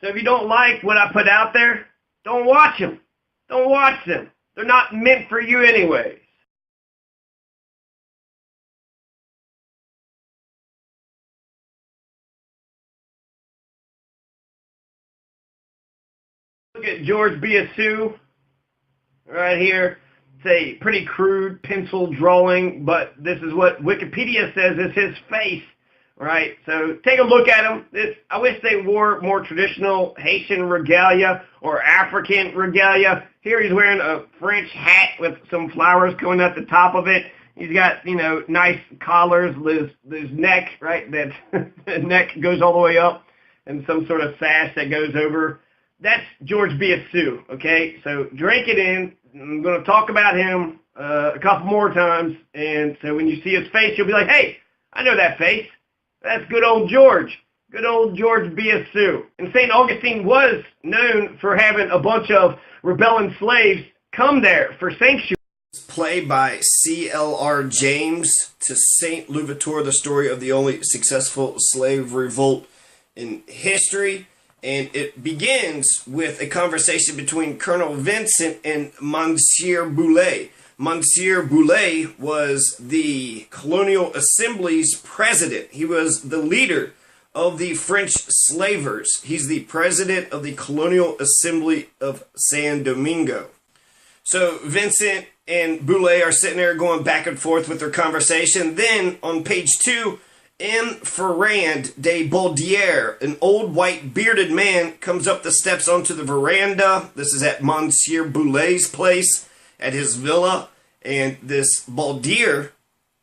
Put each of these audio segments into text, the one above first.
So if you don't like what I put out there, don't watch them. Don't watch them. They're not meant for you anyways. Look at George Biassou right here. It's a pretty crude pencil drawing, but this is what Wikipedia says is his face, right? So take a look at him. I wish they wore more traditional Haitian regalia or African regalia. Here he's wearing a French hat with some flowers going at the top of it. He's got, nice collars. His neck, right? That the neck goes all the way up, and some sort of sash that goes over. That's George Biassou, okay? So drink it in. I'm going to talk about him a couple more times, and so when you see his face, you'll be like, hey, I know that face. That's good old George. Good old George Biassou. And St. Augustine was known for having a bunch of rebelling slaves come there for sanctuary. Play by C.L.R. James to Saint Louverture, the story of the only successful slave revolt in history. And it begins with a conversation between Colonel Vincent and Monsieur Boulet. Monsieur Boulet was the Colonial Assembly's president. He was the leader of the French slavers. He's the president of the Colonial Assembly of San Domingo. So Vincent and Boulet are sitting there going back and forth with their conversation. Then on page 2, M. Ferrand de Baudière, an old white bearded man, comes up the steps onto the veranda. This is at Monsieur Boulet's place, at his villa. And this Baudière,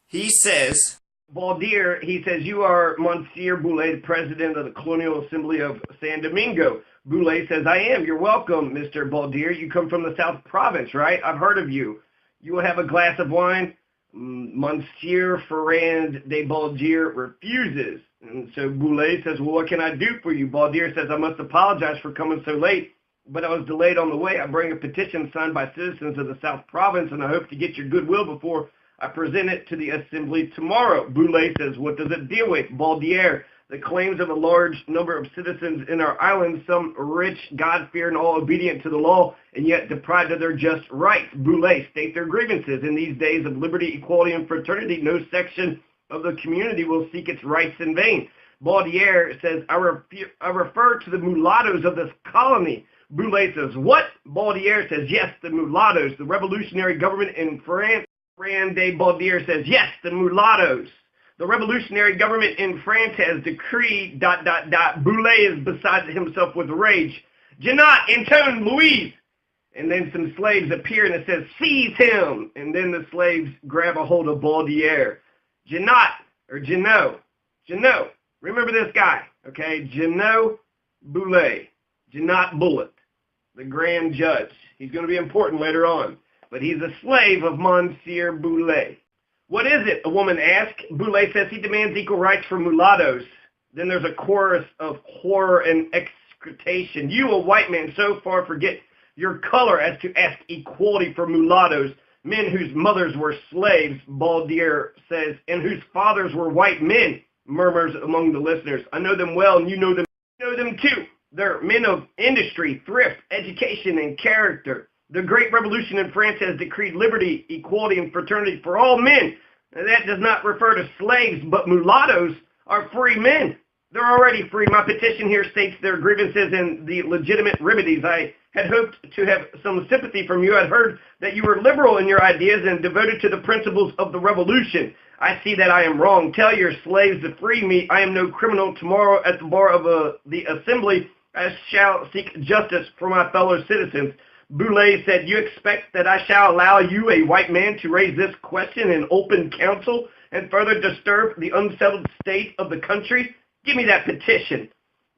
he says, you are Monsieur Boulet, the president of the Colonial Assembly of San Domingo. Boulet says, I am. You're welcome, Mr. Baudière. You come from the South Province, right? I've heard of you. You will have a glass of wine? Monsieur Ferrand de Baudière refuses. And so Boulet says, well, what can I do for you? Baudière says, I must apologize for coming so late, but I was delayed on the way. I bring a petition signed by citizens of the South Province, and I hope to get your goodwill before I present it to the Assembly tomorrow. Boulet says, what does it deal with? Baudière, the claims of a large number of citizens in our island, some rich, God-fearing, all obedient to the law, and yet deprived of their just rights. Boulet, state their grievances. In these days of liberty, equality, and fraternity, no section of the community will seek its rights in vain. Baudière says, I refer to the mulattoes of this colony. Boulet says, what? Baudière says, yes, the mulattoes. The revolutionary government in France. Ferrand de Baudière says, yes, the mulattoes. The revolutionary government in France has decreed... Boulet is beside himself with rage. Jeannot, Antoine, Louise. And then some slaves appear and it says, seize him. And then the slaves grab a hold of Baudière. Jeannot, or Jeannot. Remember this guy, okay? Jeannot Boulet. Jeannot Bullet, the grand judge. He's going to be important later on. But he's a slave of Monsieur Boulet. What is it? A woman asked. Boulet says he demands equal rights for mulattoes. Then there's a chorus of horror and execration. You, a white man, so far forget your color as to ask equality for mulattoes, men whose mothers were slaves, Baudière says, and whose fathers were white men, murmurs among the listeners. I know them well, and you know them too. They're men of industry, thrift, education, and character. The Great Revolution in France has decreed liberty, equality, and fraternity for all men. And that does not refer to slaves, but mulattoes are free men. They're already free. My petition here states their grievances and the legitimate remedies. I had hoped to have some sympathy from you. I'd heard that you were liberal in your ideas and devoted to the principles of the revolution. I see that I am wrong. Tell your slaves to free me. I am no criminal. Tomorrow at the bar of the assembly, I shall seek justice for my fellow citizens. Boulet said, you expect that I shall allow you, a white man, to raise this question in open council and further disturb the unsettled state of the country? Give me that petition.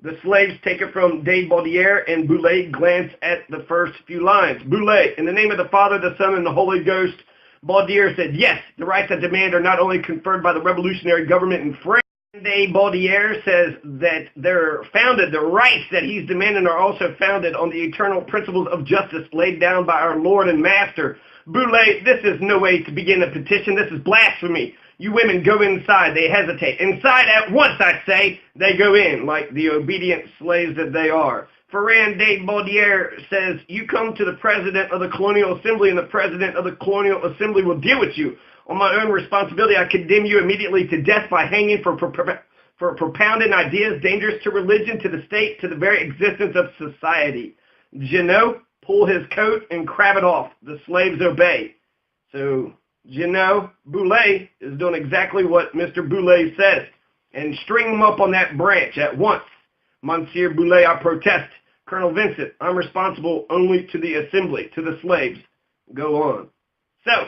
The slaves take it from de Baudière, and Boulet glanced at the first few lines. Boulet, in the name of the Father, the Son, and the Holy Ghost. Baudière said, yes, the rights I demand are not only conferred by the revolutionary government in France. De Baudière says that they're founded, the rights that he's demanding are also founded on the eternal principles of justice laid down by our Lord and Master, Boulay, this is no way to begin a petition. This is blasphemy. You women go inside. They hesitate. Inside at once, I say. They go in like the obedient slaves that they are. Ferrand de Baudière says, you come to the president of the Colonial Assembly and the president of the Colonial Assembly will deal with you. On my own responsibility, I condemn you immediately to death by hanging for propounding ideas dangerous to religion, to the state, to the very existence of society. Jeannot, pull his coat and crab it off. The slaves obey. So Jeannot, Boulay, is doing exactly what Mr. Boulay says. And string him up on that branch at once. Monsieur Boulay, I protest. Colonel Vincent, I'm responsible only to the assembly, to the slaves. Go on. So,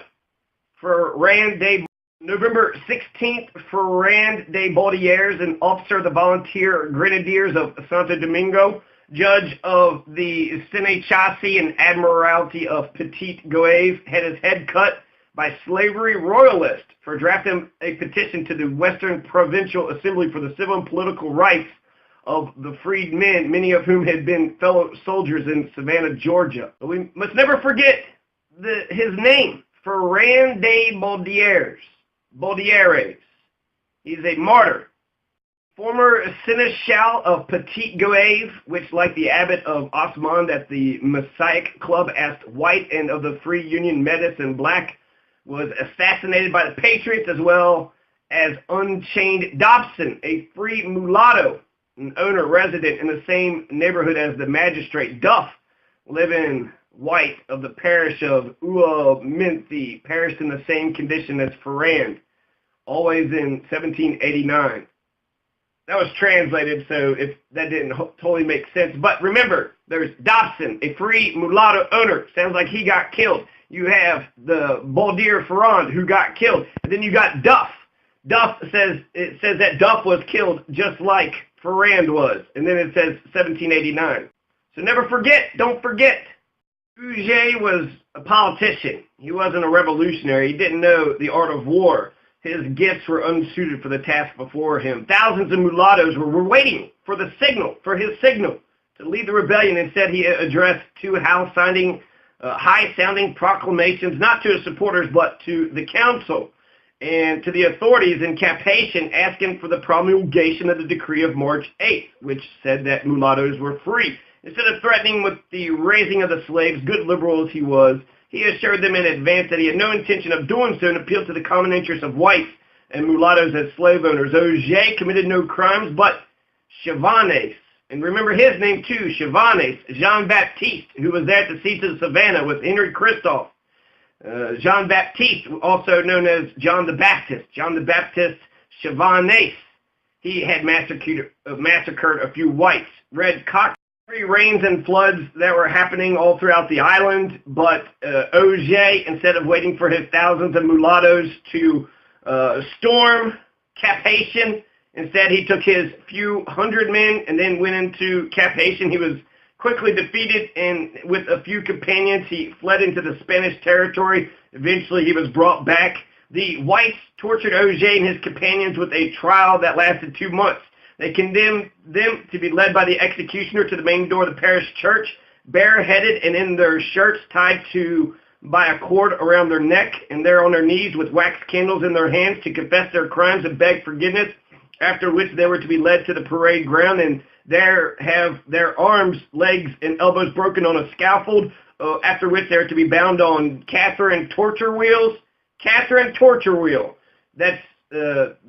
Ferrand de November 16th, Ferrand de Baudières, an officer of the Volunteer Grenadiers of Santo Domingo, judge of the Senechassee and Admiralty of Petit Goave, had his head cut by slavery royalists for drafting a petition to the Western Provincial Assembly for the civil and political rights of the freed men, many of whom had been fellow soldiers in Savannah, Georgia. But we must never forget his name, Ferrand de Baudières. He's a martyr. Former seneschal of Petit Goave, which, like the abbot of Osmond at the Messiah Club, asked white and of the Free Union Medicine black, was assassinated by the Patriots, as well as Unchained Dobson, a free mulatto, an owner resident in the same neighborhood as the magistrate Duff, living white of the parish of Uaminthi, perished in the same condition as Ferrand, always in 1789. That was translated, so if that didn't totally make sense. But remember, there's Dobson, a free mulatto owner. Sounds like he got killed. You have the Baudière Ferrand, who got killed. And then you got Duff. It says that Duff was killed just like Ferrand was. And then it says 1789. So never forget, don't forget. Auger was a politician. He wasn't a revolutionary. He didn't know the art of war. His gifts were unsuited for the task before him. Thousands of mulattoes were waiting for his signal to lead the rebellion. Instead, he addressed two high-sounding proclamations, not to his supporters, but to the council and to the authorities in Cap Haitian, asking for the promulgation of the decree of March 8th, which said that mulattoes were free. Instead of threatening with the raising of the slaves, good liberal as he was, he assured them in advance that he had no intention of doing so and appealed to the common interests of whites and mulattoes as slave owners. Auger committed no crimes, but Chavannes, and remember his name too, Chavannes, Jean-Baptiste, who was there at the siege of Savannah with Henry Christophe. Jean-Baptiste, also known as John the Baptist, Chavannes, he had massacred a few whites. Red Cock, rains and floods that were happening all throughout the island, but Auger, instead of waiting for his thousands of mulattoes to storm Cap Haitian, instead he took his few hundred men and then went into Cap Haitian. He was quickly defeated, and with a few companions he fled into the Spanish territory. Eventually he was brought back. The whites tortured Auger and his companions with a trial that lasted 2 months. They condemned them to be led by the executioner to the main door of the parish church, bareheaded and in their shirts tied by a cord around their neck, and there on their knees with wax candles in their hands to confess their crimes and beg forgiveness, after which they were to be led to the parade ground and there have their arms, legs, and elbows broken on a scaffold, after which they are to be bound on Catherine torture wheels. Catherine torture wheel. That's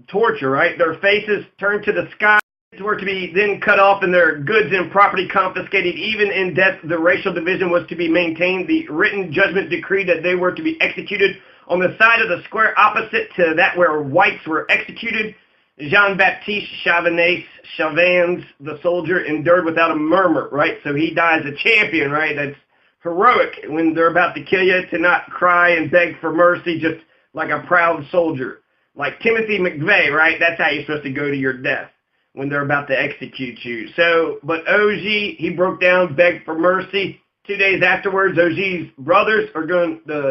torture, right? Their faces turned to the sky were to be then cut off and their goods and property confiscated. Even in death, the racial division was to be maintained. The written judgment decreed that they were to be executed on the side of the square opposite to that where whites were executed. Jean-Baptiste Chavannes, the soldier, endured without a murmur, right? So he dies a champion, right? That's heroic when they're about to kill you, to not cry and beg for mercy, just like a proud soldier. Like Timothy McVeigh, right? That's how you're supposed to go to your death, when they're about to execute you. So, but Auger, he broke down, begged for mercy. 2 days afterwards, Auger's brothers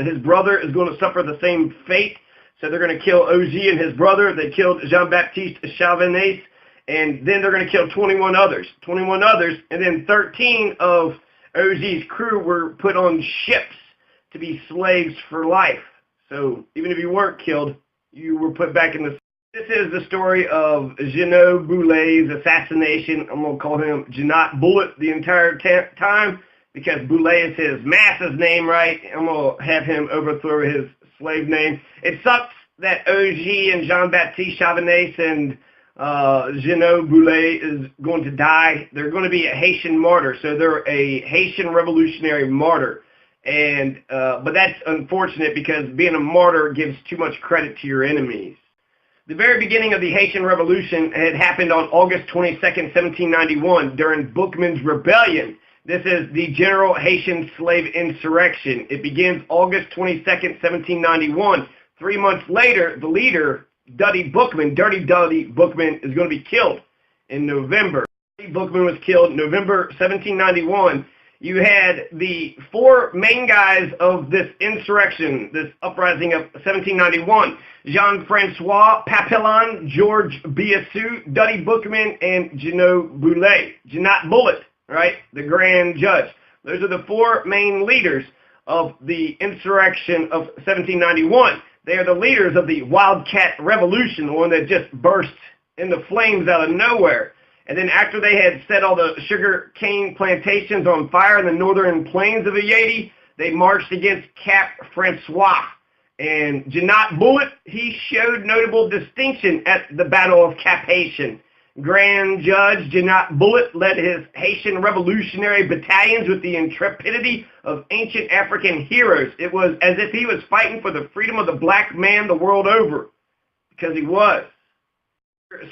his brother is going to suffer the same fate. So they're going to kill Auger and his brother. They killed Jean-Baptiste Chavannes, and then they're going to kill 21 others, and then 13 of Auger's crew were put on ships to be slaves for life. So even if you weren't killed, you were put back in the... This is the story of Jeannot Boulet's assassination. I'm going to call him Jeannot Bullet the entire time because Boulet is his master's name, right? I'm going to have him overthrow his slave name. It sucks that OG and Jean-Baptiste Chavannes and Jeannot Boulet is going to die. They're going to be a Haitian martyr, so they're a Haitian revolutionary martyr. And but that's unfortunate because being a martyr gives too much credit to your enemies. The very beginning of the Haitian Revolution had happened on August 22nd, 1791, during Boukman's Rebellion. This is the General Haitian Slave Insurrection. It begins August 22nd, 1791. 3 months later, the leader, Dirty Duddy Boukman, is going to be killed in November. Boukman was killed in November 1791. You had the four main guys of this insurrection, this uprising of 1791. Jean-Francois Papillon, George Biassou, Duddy Boukman, and Jeannot Boulet. Jeannot Bullet, right? The grand judge. Those are the four main leaders of the insurrection of 1791. They are the leaders of the Wildcat Revolution, the one that just burst into flames out of nowhere. And then after they had set all the sugar cane plantations on fire in the northern plains of Haiti, they marched against Cap Francois. And Jeannot Bullet, he showed notable distinction at the Battle of Cap Haitian. Grand Judge Jeannot Bullet led his Haitian revolutionary battalions with the intrepidity of ancient African heroes. It was as if he was fighting for the freedom of the black man the world over, because he was.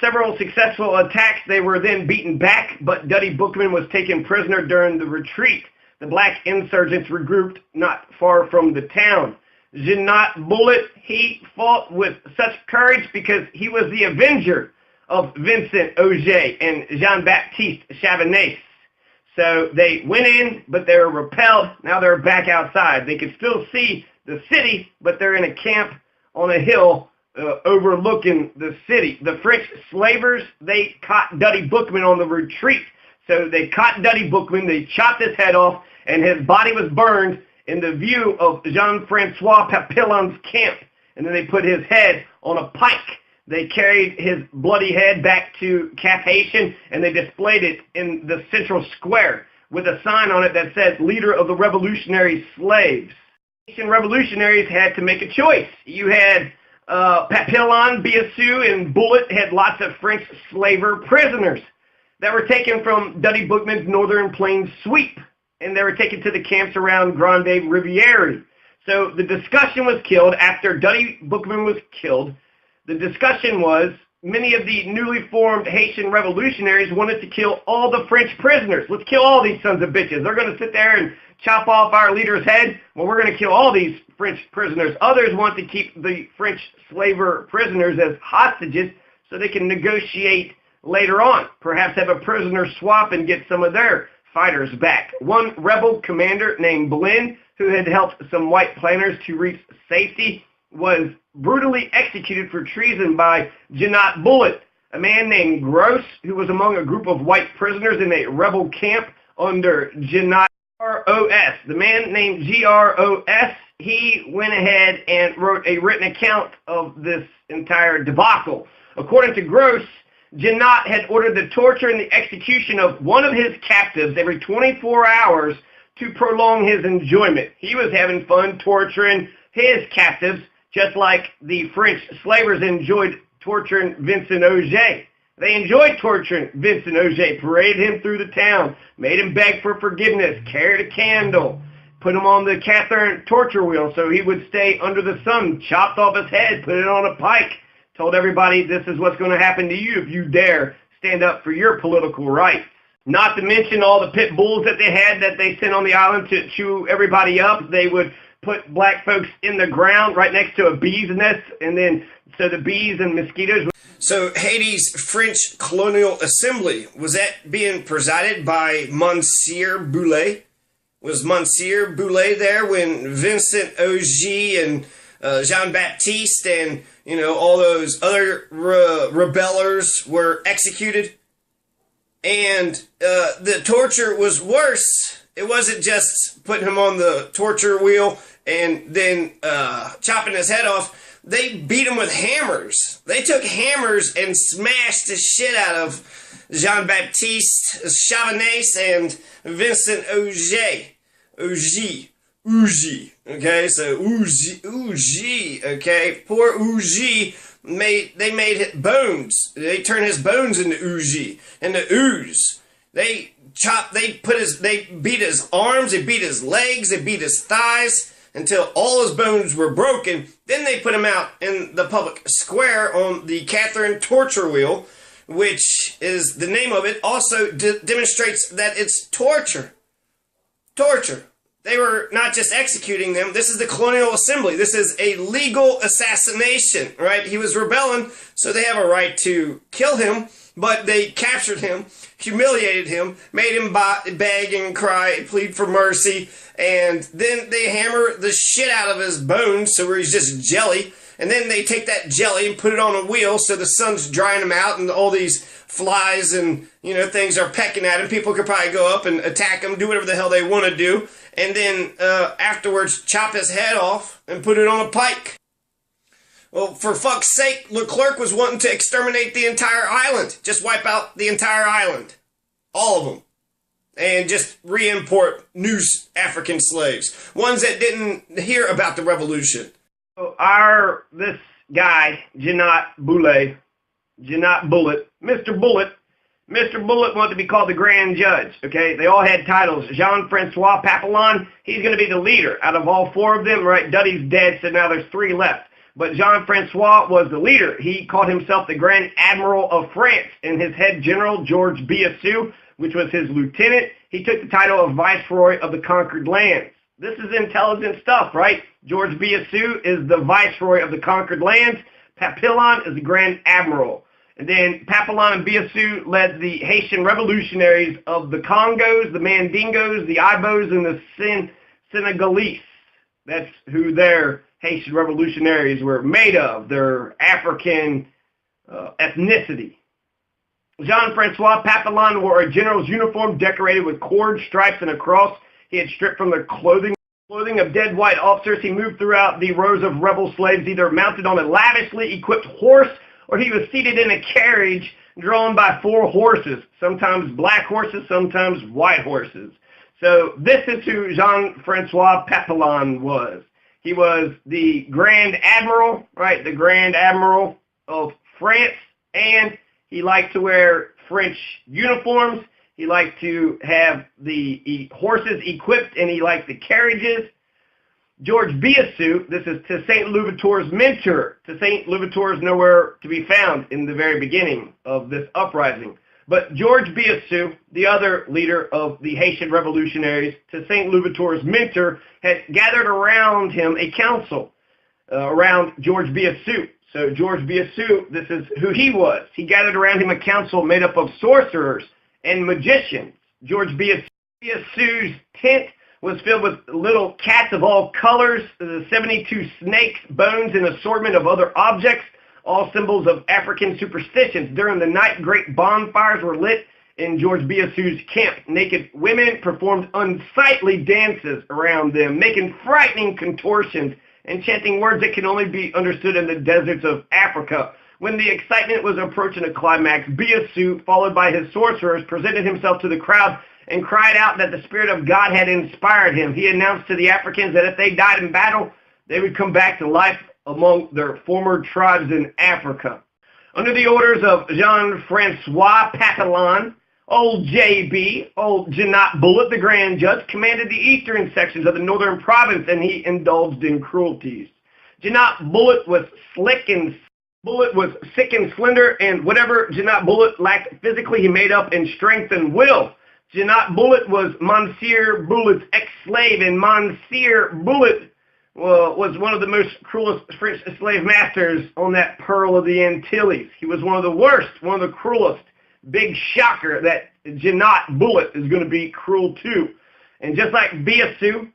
Several successful attacks, they were then beaten back, but Duddy Boukman was taken prisoner during the retreat. The black insurgents regrouped not far from the town. Jeannot Bullet, he fought with such courage because he was the avenger of Vincent Auger and Jean-Baptiste Chavannes. So they went in, but they were repelled. Now they're back outside. They could still see the city, but they're in a camp on a hill overlooking the city. The French slavers, they caught Duddy Boukman on the retreat. So they caught Duddy Boukman, they chopped his head off, and his body was burned in the view of Jean-Francois Papillon's camp. And then they put his head on a pike. They carried his bloody head back to Cap Haitian, and they displayed it in the central square with a sign on it that says, Leader of the Revolutionary Slaves. Haitian revolutionaries had to make a choice. You had Papillon, Biassou, and Bullet had lots of French slaver prisoners that were taken from Duddy Boukman's Northern Plains sweep, and they were taken to the camps around Grande Riviere. So the discussion was killed after Duddy Boukman was killed. The discussion was many of the newly formed Haitian revolutionaries wanted to kill all the French prisoners. Let's kill all these sons of bitches. They're going to sit there and chop off our leader's head. Well, we're going to kill all these French prisoners. Others want to keep the French slaver prisoners as hostages so they can negotiate later on. Perhaps have a prisoner swap and get some of their fighters back. One rebel commander named Blin, who had helped some white planters to reach safety, was brutally executed for treason by Jeannot Bullet. A man named Gross, who was among a group of white prisoners in a rebel camp under Jeannot G.R.O.S. The man named G.R.O.S., he went ahead and wrote a written account of this entire debacle. According to Gross, Jeannot had ordered the torture and the execution of one of his captives every 24 hours to prolong his enjoyment. He was having fun torturing his captives, just like the French slavers enjoyed torturing Vincent Auger. They enjoyed torturing Vincent Auger, paraded him through the town, made him beg for forgiveness, carried a candle, put him on the Catherine torture wheel so he would stay under the sun, chopped off his head, put it on a pike, told everybody this is what's going to happen to you if you dare stand up for your political rights. Not to mention all the pit bulls that they had that they sent on the island to chew everybody up. They would put black folks in the ground right next to a bee's nest, and then so the bees and mosquitoes. So Haiti's French Colonial Assembly, was that being presided by Monsieur Boulet? Was Monsieur Boulet there when Vincent Auger and Jean-Baptiste and, all those other rebellers were executed? And the torture was worse. It wasn't just putting him on the torture wheel and then chopping his head off, they beat him with hammers. They took hammers and smashed the shit out of Jean-Baptiste Chavannes and Vincent Auger. Ougy. Okay, so Ougy. Okay, poor Ougy they made bones. They turned his bones into Ougy, into ooze. They beat his arms, they beat his legs, they beat his thighs until all his bones were broken. Then they put him out in the public square on the Catherine torture wheel, which is the name of it. Also demonstrates that it's torture. Torture. They were not just executing them. This is the colonial assembly. This is a legal assassination, right? He was rebelling, so they have a right to kill him, but they captured him, humiliated him, made him beg and cry, plead for mercy, and then they hammer the shit out of his bones so he's just jelly, and then they take that jelly and put it on a wheel so the sun's drying him out and all these flies and, things are pecking at him. People could probably go up and attack him, do whatever the hell they want to do, and then afterwards chop his head off and put it on a pike. Well, for fuck's sake, Leclerc was wanting to exterminate the entire island. Just wipe out the entire island. All of them. And just re-import new African slaves. Ones that didn't hear about the revolution. So this guy, Jeannot Bullet, Mr. Bullet wanted to be called the Grand Judge, okay? They all had titles. Jean-Francois Papillon, he's going to be the leader. Out of all four of them, right, Duddy's dead, so now there's three left. But Jean-Francois was the leader. He called himself the Grand Admiral of France, and his head general, George Biassou, which was his lieutenant, he took the title of Viceroy of the Conquered Lands. This is intelligent stuff, right? George Biassou is the Viceroy of the Conquered Lands. Papillon is the Grand Admiral. And then Papillon and Biassou led the Haitian revolutionaries of the Congos, the Mandingos, the Ibos, and the Senegalese. That's who their Haitian revolutionaries were made of, their African ethnicity. Jean-Francois Papillon wore a general's uniform decorated with cords, stripes, and a cross. He had stripped from the clothing of dead white officers. He moved throughout the rows of rebel slaves, either mounted on a lavishly equipped horse, or he was seated in a carriage drawn by 4 horses, sometimes black horses, sometimes white horses. So this is who Jean-Francois Papillon was. He was the Grand Admiral, right, the Grand Admiral of France, and he liked to wear French uniforms. He liked to have the horses equipped, and he liked the carriages. George Biassou, this is Toussaint Louverture's mentor. Toussaint Louverture is nowhere to be found in the very beginning of this uprising. But George Biassou, the other leader of the Haitian revolutionaries, Toussaint Louverture's mentor, had gathered around him a council around George Biassou. So George Biassou, this is who he was. He gathered around him a council made up of sorcerers and magicians. George Biassou's tent was filled with little cats of all colors, 72 snakes, bones, and assortment of other objects, all symbols of African superstitions. During the night, great bonfires were lit in George Biassou's camp. Naked women performed unsightly dances around them, making frightening contortions and chanting words that can only be understood in the deserts of Africa. When the excitement was approaching a climax, Biassou, followed by his sorcerers, presented himself to the crowd and cried out that the Spirit of God had inspired him. He announced to the Africans that if they died in battle, they would come back to life among their former tribes in Africa. Under the orders of Jean-Francois Papillon, old JB, old Jeannot Bullet, the Grand Judge, commanded the eastern sections of the northern province, and he indulged in cruelties. Jeannot Bullet was sick and slender, and whatever Jeannot Bullet lacked physically, he made up in strength and will. Jeannot Bullet was Monsieur Bullet's ex-slave, and Monsieur Bullet was one of the most cruelest French slave masters on that Pearl of the Antilles. He was one of the worst, one of the cruelest. Big shocker that Jeannot Bullet is going to be cruel too. And just like Biassou,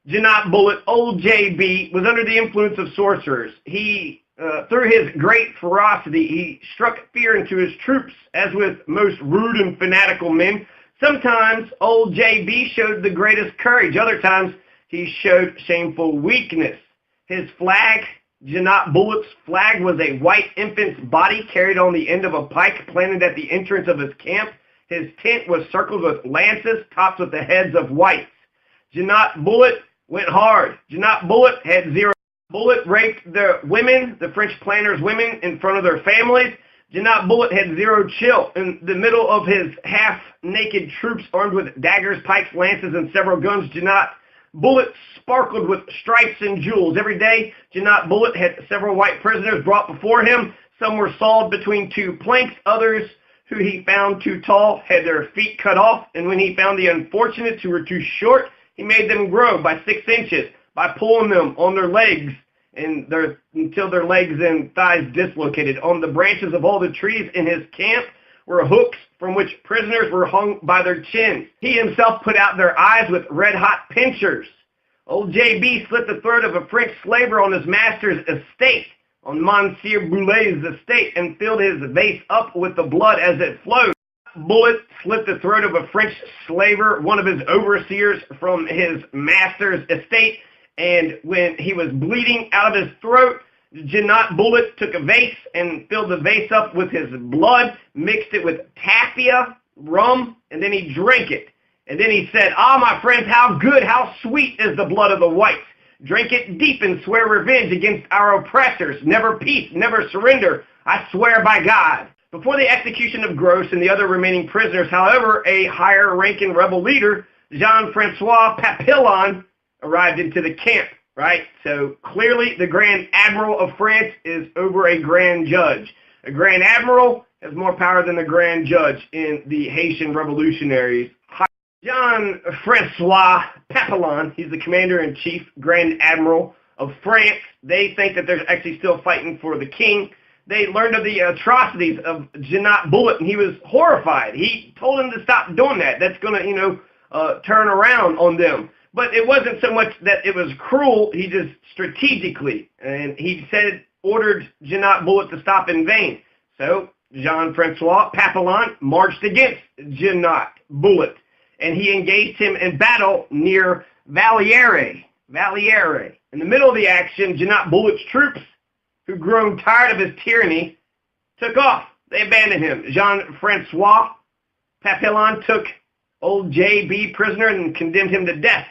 Jeannot Bullet, old JB, was under the influence of sorcerers. He, through his great ferocity, he struck fear into his troops, as with most rude and fanatical men. Sometimes old JB showed the greatest courage. Other times he showed shameful weakness. His flag, Jeannot Bullet's flag, was a white infant's body carried on the end of a pike planted at the entrance of his camp. His tent was circled with lances topped with the heads of whites. Jeannot Bullet went hard. Jeannot Bullet had zero. Bullet raped the women, the French planters' women, in front of their families. Jeannot Bullet had zero chill. In the middle of his half-naked troops armed with daggers, pikes, lances, and several guns, Jeannot Bullet sparkled with stripes and jewels. Every day, Jeannot Bullet had several white prisoners brought before him. Some were sawed between two planks. Others, who he found too tall, had their feet cut off. And when he found the unfortunates who were too short, he made them grow by 6 inches by pulling them on their legs until their legs and thighs dislocated. On the branches of all the trees in his camp were hooks from which prisoners were hung by their chins. He himself put out their eyes with red-hot pincers. Old J.B. slit the throat of a French slaver on his master's estate, on Monsieur Boulet's estate, and filled his vase up with the blood as it flowed. Bullet slit the throat of a French slaver, one of his overseers from his master's estate, and when he was bleeding out of his throat, Jeannot Bullet took a vase and filled the vase up with his blood, mixed it with tapia, rum, and then he drank it. And then he said, "Ah, my friends, how good, how sweet is the blood of the whites. Drink it deep and swear revenge against our oppressors. Never peace, never surrender. I swear by God." Before the execution of Gros and the other remaining prisoners, however, a higher-ranking rebel leader, Jean-Francois Papillon, arrived into the camp, right? So clearly the Grand Admiral of France is over a Grand Judge. A Grand Admiral has more power than the Grand Judge in the Haitian revolutionaries. Jean-Francois Papillon, he's the Commander-in-Chief, Grand Admiral of France. They think that they're actually still fighting for the king. They learned of the atrocities of Jeannot Bullet, and he was horrified. He told him to stop doing that. That's going to, turn around on them. But it wasn't so much that it was cruel, he just strategically, and he ordered Jeannot Bullet to stop in vain. So Jean-Francois Papillon marched against Jeannot Bullet, and he engaged him in battle near Valliere. In the middle of the action, Jeannot Bullet's troops, who grown tired of his tyranny, took off. They abandoned him. Jean-Francois Papillon took old J.B. prisoner and condemned him to death.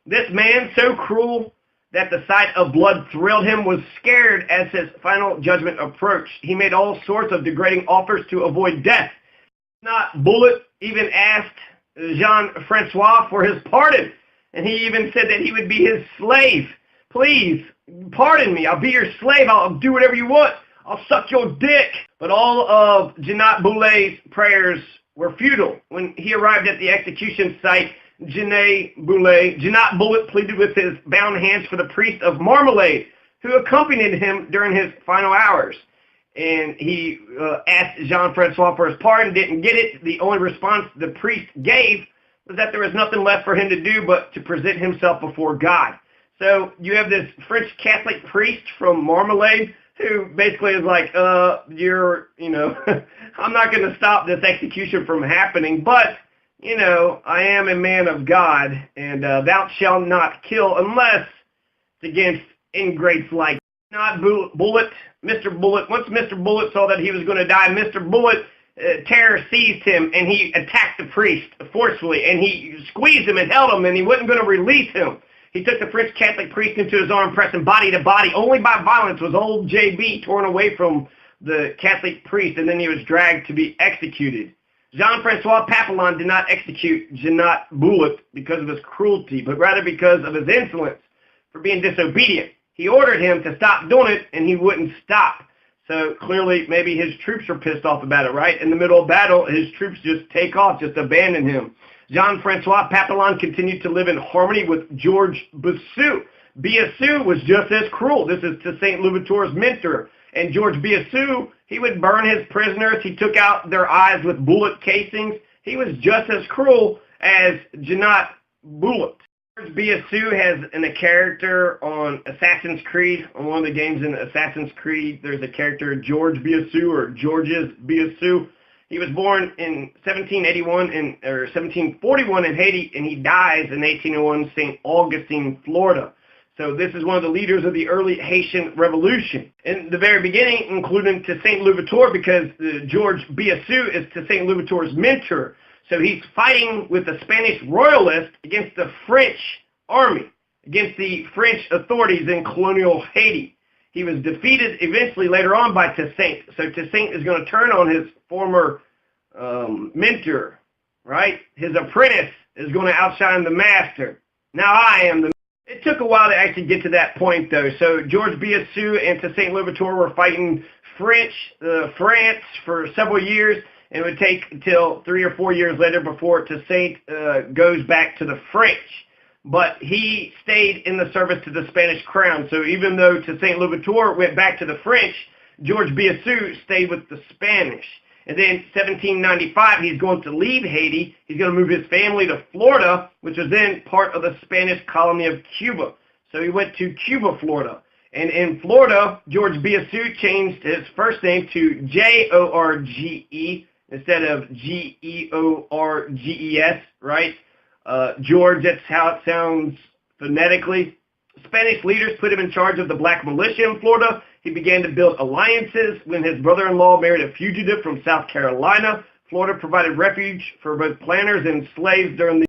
This man, so cruel that the sight of blood thrilled him, was scared as his final judgment approached. He made all sorts of degrading offers to avoid death. Jeannot Bullet even asked Jean-Francois for his pardon, and he even said that he would be his slave. "Please, pardon me. I'll be your slave. I'll do whatever you want. I'll suck your dick." But all of Jeannot Bullet's prayers were futile. When he arrived at the execution site, Jeannot Bullet pleaded with his bound hands for the priest of Marmalade, who accompanied him during his final hours. And he asked Jean-Francois for his pardon, didn't get it. The only response the priest gave was that there was nothing left for him to do but to present himself before God. So you have this French Catholic priest from Marmalade who basically is like, I'm not going to stop this execution from happening, but I am a man of God, and thou shalt not kill unless it's against ingrates like not Bullet. Mr. Bullet, once Mr. Bullet saw that he was going to die, Mr. Bullet, terror seized him, and he attacked the priest forcefully, and he squeezed him and held him, and he wasn't going to release him. He took the French Catholic priest into his arm, pressing body to body. Only by violence was old J.B. torn away from the Catholic priest, and then he was dragged to be executed. Jean-Francois Papillon did not execute Jeannot Bullet because of his cruelty, but rather because of his insolence for being disobedient. He ordered him to stop doing it, and he wouldn't stop. So clearly, maybe his troops are pissed off about it, right? In the middle of battle, his troops just take off, just abandon him. Jean-Francois Papillon continued to live in harmony with George Biassou. Biassou was just as cruel. This is Toussaint Louverture's mentor. And George Biassou, he would burn his prisoners. He took out their eyes with bullet casings. He was just as cruel as Jeannot Bullet. George Biassou has a character on Assassin's Creed. On one of the games in Assassin's Creed, there's a character, George Biassou, or Georges Biassou. He was born in 1741 in Haiti, and he dies in 1801 in St. Augustine, Florida. So this is one of the leaders of the early Haitian Revolution. In the very beginning, including Toussaint Louverture, because George Biassou is Toussaint Louverture's mentor. So he's fighting with the Spanish royalists against the French army, against the French authorities in colonial Haiti. He was defeated eventually later on by Toussaint. So Toussaint is going to turn on his former mentor, right? His apprentice is going to outshine the master. Now I am the. It took a while to actually get to that point, though. So George Biassou and Toussaint Louverture were fighting France for several years, and it would take until 3 or 4 years later before Toussaint goes back to the French. But he stayed in the service to the Spanish crown. So even though Toussaint Louverture went back to the French, George Biassou stayed with the Spanish. And then 1795, he's going to leave Haiti. He's going to move his family to Florida, which was then part of the Spanish colony of Cuba. So he went to Cuba, Florida. And in Florida, George Biassou changed his first name to George instead of Georges, right? George, that's how it sounds phonetically. Spanish leaders put him in charge of the black militia in Florida. He began to build alliances when his brother-in-law married a fugitive from South Carolina. Florida provided refuge for both planters and slaves during the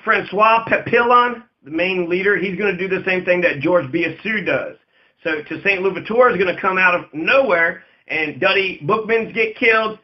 Francois Papillon, the main leader. He's going to do the same thing that George Biassou does. So Toussaint Louverture is going to come out of nowhere, and Duddy Bookmans get killed.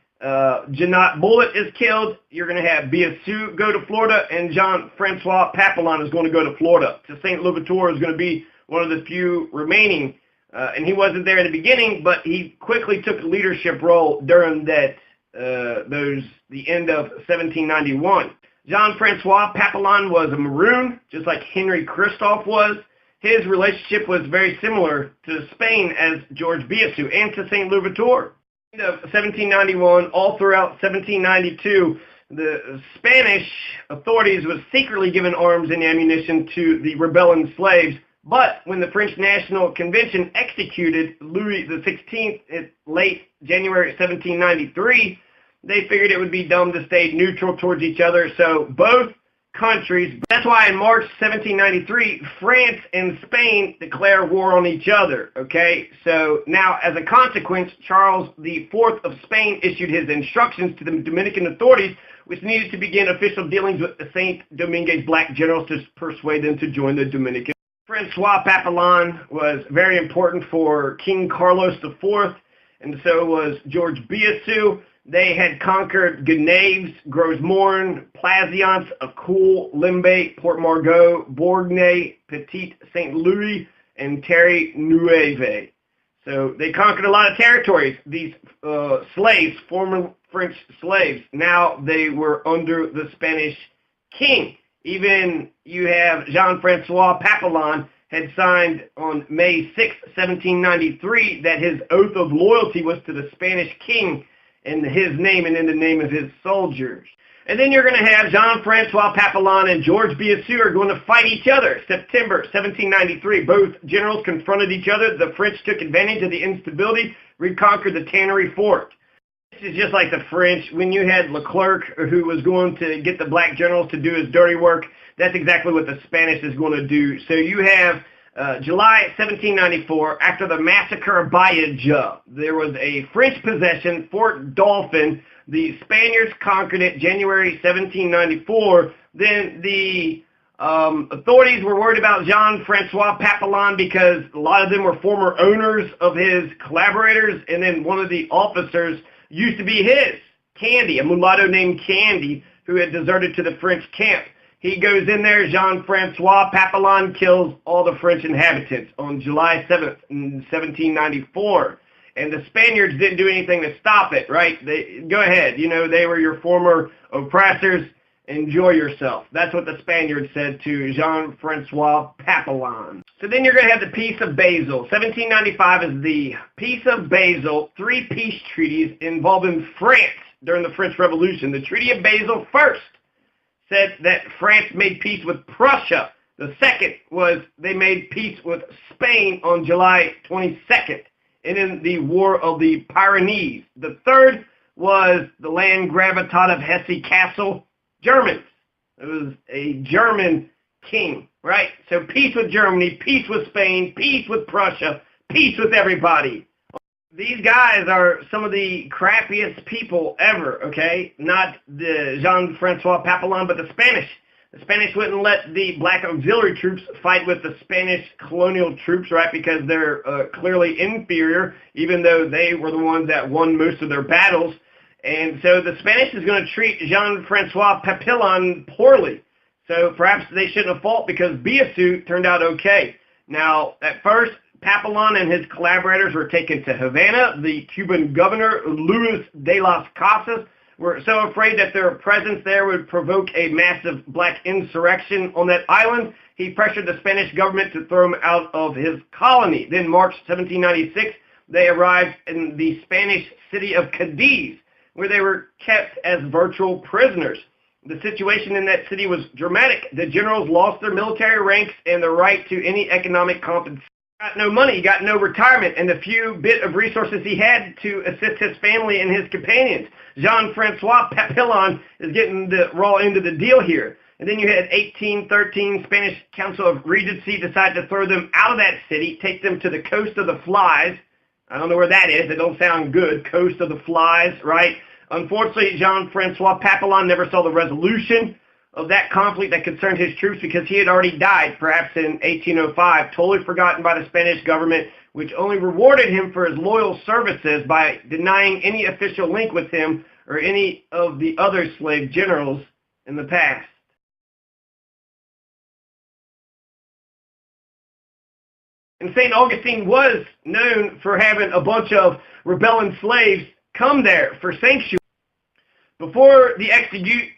Jeannot Bullitt is killed. You're going to have Biassou go to Florida, and Jean-Francois Papillon is going to go to Florida. Toussaint Louverture is going to be one of the few remaining, and he wasn't there in the beginning, but he quickly took a leadership role during that the end of 1791. Jean-Francois Papillon was a Maroon, just like Henry Christophe was. His relationship was very similar to Spain as George Biassou and Toussaint Louverture. Of 1791, all throughout 1792, the Spanish authorities was secretly giving arms and ammunition to the rebelling slaves. But when the French National Convention executed Louis XVI in late January 1793, they figured it would be dumb to stay neutral towards each other. So both countries, that's why in March 1793, France and Spain declare war on each other, okay? So now, as a consequence, Charles IV of Spain issued his instructions to the Dominican authorities, which needed to begin official dealings with the Saint Dominguez black generals to persuade them to join the Dominican. Francois Papillon was very important for King Carlos IV, and so was George Biassou. They had conquered Gonaives, Gros-Morne, Plaisance, Acul, Limbe, Port Margot, Bourgnay, Petit St. Louis, and Terre Neuve. So they conquered a lot of territories. These slaves, former French slaves, now they were under the Spanish king. Even you have Jean-Francois Papillon had signed on May 6, 1793, that his oath of loyalty was to the Spanish king in his name and in the name of his soldiers. And then you're going to have Jean-Francois Papillon and George Biassou are going to fight each other. September 1793, both generals confronted each other. The French took advantage of the instability, reconquered the Tannery Fort. This is just like the French. When you had Leclerc, who was going to get the black generals to do his dirty work, that's exactly what the Spanish is going to do. So you have July 1794, after the massacre of Biassou, there was a French possession, Fort Dauphin. The Spaniards conquered it January 1794. Then the authorities were worried about Jean-Francois Papillon because a lot of them were former owners of his collaborators, and then one of the officers used to be his, Candy, a mulatto named Candy, who had deserted to the French camp. He goes in there, Jean-Francois Papillon kills all the French inhabitants on July 7th, 1794. And the Spaniards didn't do anything to stop it, right? Go ahead, you know, they were your former oppressors. Enjoy yourself. That's what the Spaniards said to Jean-Francois Papillon. So then you're going to have the Peace of Basel. 1795 is the Peace of Basel, 3 peace treaties involving France during the French Revolution. The Treaty of Basel first said that France made peace with Prussia. The second was they made peace with Spain on July 22nd, and in the War of the Pyrenees. The third was the land gravitat of Hesse Castle? Germans. It was a German king, right? So peace with Germany, peace with Spain, peace with Prussia, peace with everybody. These guys are some of the crappiest people ever, okay? Not the Jean-Francois Papillon, but the Spanish. The Spanish wouldn't let the black auxiliary troops fight with the Spanish colonial troops, right, because they're clearly inferior, even though they were the ones that won most of their battles. And so the Spanish is going to treat Jean-Francois Papillon poorly. So perhaps they shouldn't have fought because Biassou turned out okay. Now, at first, Papillon and his collaborators were taken to Havana. The Cuban governor, Luis de las Casas, were so afraid that their presence there would provoke a massive black insurrection on that island, he pressured the Spanish government to throw him out of his colony. Then, March 1796, they arrived in the Spanish city of Cadiz, where they were kept as virtual prisoners. The situation in that city was dramatic. The generals lost their military ranks and the right to any economic compensation. Got no money, got no retirement, and the few bit of resources he had to assist his family and his companions. Jean-Francois Papillon is getting the raw end of the deal here. And then you had 1813 Spanish Council of Regency decide to throw them out of that city, take them to the Coast of the Flies. I don't know where that is. It don't sound good. Coast of the Flies, right? Unfortunately, Jean-Francois Papillon never saw the resolution of that conflict that concerned his troops because he had already died, perhaps in 1805, totally forgotten by the Spanish government, which only rewarded him for his loyal services by denying any official link with him or any of the other slave generals in the past. And St. Augustine was known for having a bunch of rebelling slaves come there for sanctuary. Before the execution,